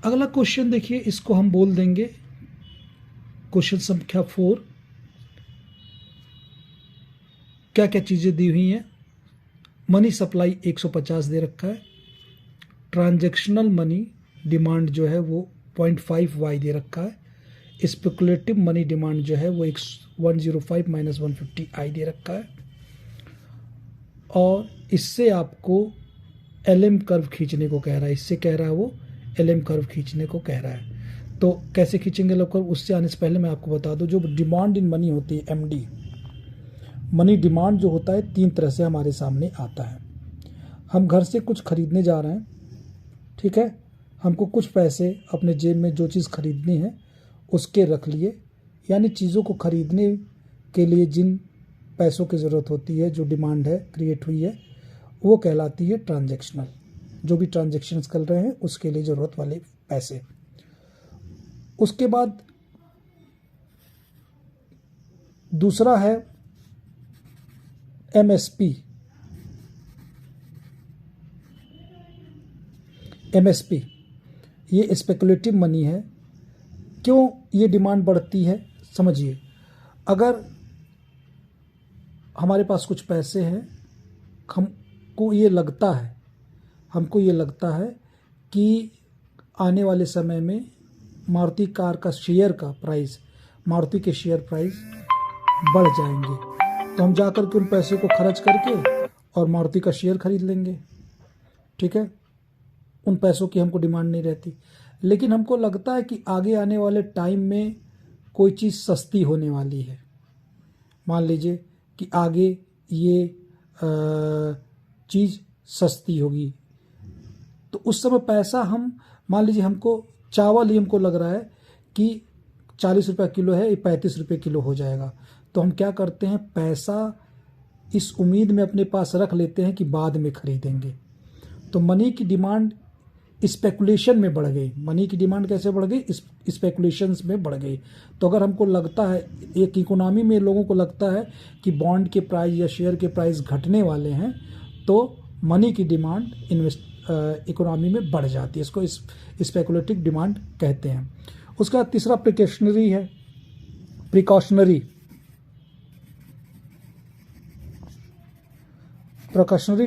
अगला क्वेश्चन देखिए, इसको हम बोल देंगे क्वेश्चन संख्या 4। क्या क्या चीज़ें दी हुई हैं। मनी सप्लाई 150 दे रखा है। ट्रांजैक्शनल मनी डिमांड जो है वो 0.5 दे रखा है। स्पेकुलेटिव मनी डिमांड जो है वो 105 माइनस 150 दे रखा है। और इससे आपको LM कर्व खींचने को कह रहा है। इससे कह रहा है वो LM कर्व खींचने को कह रहा है। तो कैसे खींचेंगे LM कर्व, उससे आने से पहले मैं आपको बता दूं, जो डिमांड इन मनी होती है MD, मनी डिमांड जो होता है 3 तरह से हमारे सामने आता है। हम घर से कुछ खरीदने जा रहे हैं, ठीक है, हमको कुछ पैसे अपने जेब में जो चीज़ खरीदनी है उसके रख लिए, यानी चीज़ों को खरीदने के लिए जिन पैसों की ज़रूरत होती है, जो डिमांड है क्रिएट हुई है, वो कहलाती है ट्रांजैक्शनल। जो भी ट्रांजैक्शंस कर रहे हैं उसके लिए ज़रूरत वाले पैसे। उसके बाद दूसरा है MSP। ये स्पेकुलेटिव मनी है। क्यों ये डिमांड बढ़ती है, समझिए। अगर हमारे पास कुछ पैसे हैं, हमको ये लगता है कि आने वाले समय में मारुति कार का शेयर का प्राइस, मारुति के शेयर प्राइस बढ़ जाएंगे, तो हम जाकर के उन पैसे को खर्च करके और मारुति का शेयर खरीद लेंगे, ठीक है। उन पैसों की हमको डिमांड नहीं रहती। लेकिन हमको लगता है कि आगे आने वाले टाइम में कोई चीज़ सस्ती होने वाली है। मान लीजिए कि आगे ये चीज़ सस्ती होगी, तो उस समय पैसा हम, मान लीजिए हमको चावल ही हमको लग रहा है कि 40 रुपये किलो है, ये 35 रुपये किलो हो जाएगा, तो हम क्या करते हैं, पैसा इस उम्मीद में अपने पास रख लेते हैं कि बाद में खरीदेंगे। तो मनी की डिमांड स्पेकुलेशन में बढ़ गई। मनी की डिमांड कैसे बढ़ गई, स्पेकुलेशंस में बढ़ गई। तो अगर हमको लगता है, एक इकोनॉमी में लोगों को लगता है कि बॉन्ड के प्राइस या शेयर के प्राइस घटने वाले हैं, तो मनी की डिमांड इकोनॉमी में बढ़ जाती है। इसको स्पेकुलेटिव डिमांड कहते हैं। उसका तीसरा प्रिकॉशनरी है। प्रिकॉशनरी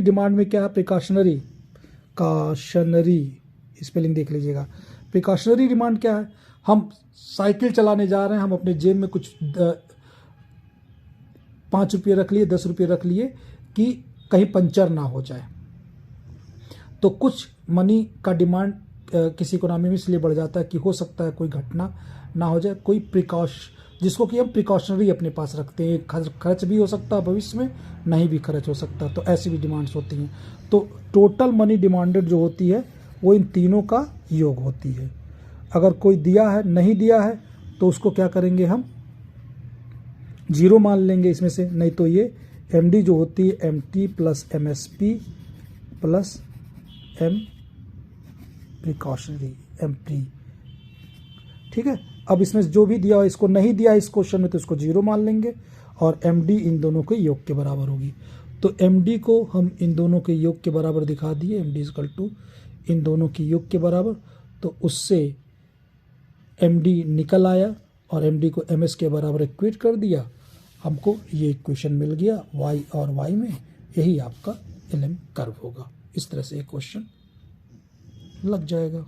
डिमांड में क्या है, प्रिकॉशनरी स्पेलिंग देख लीजिएगा। प्रिकॉशनरी डिमांड क्या है, हम साइकिल चलाने जा रहे हैं, हम अपने जेब में कुछ 5 रुपये रख लिए, 10 रुपये रख लिए कि कहीं पंचर ना हो जाए। तो कुछ मनी का डिमांड किसी इकोनॉमी में इसलिए बढ़ जाता है कि हो सकता है कोई घटना ना हो जाए, कोई जिसको कि हम प्रिकॉशनरी अपने पास रखते हैं। खर्च भी हो सकता है भविष्य में, नहीं भी खर्च हो सकता, तो ऐसी भी डिमांड्स होती हैं। तो टोटल मनी डिमांडेड जो होती है वो इन तीनों का योग होती है। अगर कोई दिया है, नहीं दिया है, तो उसको क्या करेंगे, हम जीरो मान लेंगे इसमें से। नहीं तो ये MD जो होती है, MT plus MSP plus M precautionary, MP, ठीक है। अब इसमें जो भी दिया हो, इसको नहीं दिया इस क्वेश्चन में, तो इसको जीरो मान लेंगे और MD इन दोनों के योग के बराबर होगी। तो MD को हम इन दोनों के योग के बराबर दिखा दिए, MD इक्वल टू इन दोनों के योग के बराबर। तो उससे MD निकल आया और MD को MS के बराबर इक्वेट कर दिया, हमको ये इक्वेशन मिल गया Y और Y में। यही आपका LM कर्व होगा। इस तरह से एक क्वेश्चन लग जाएगा।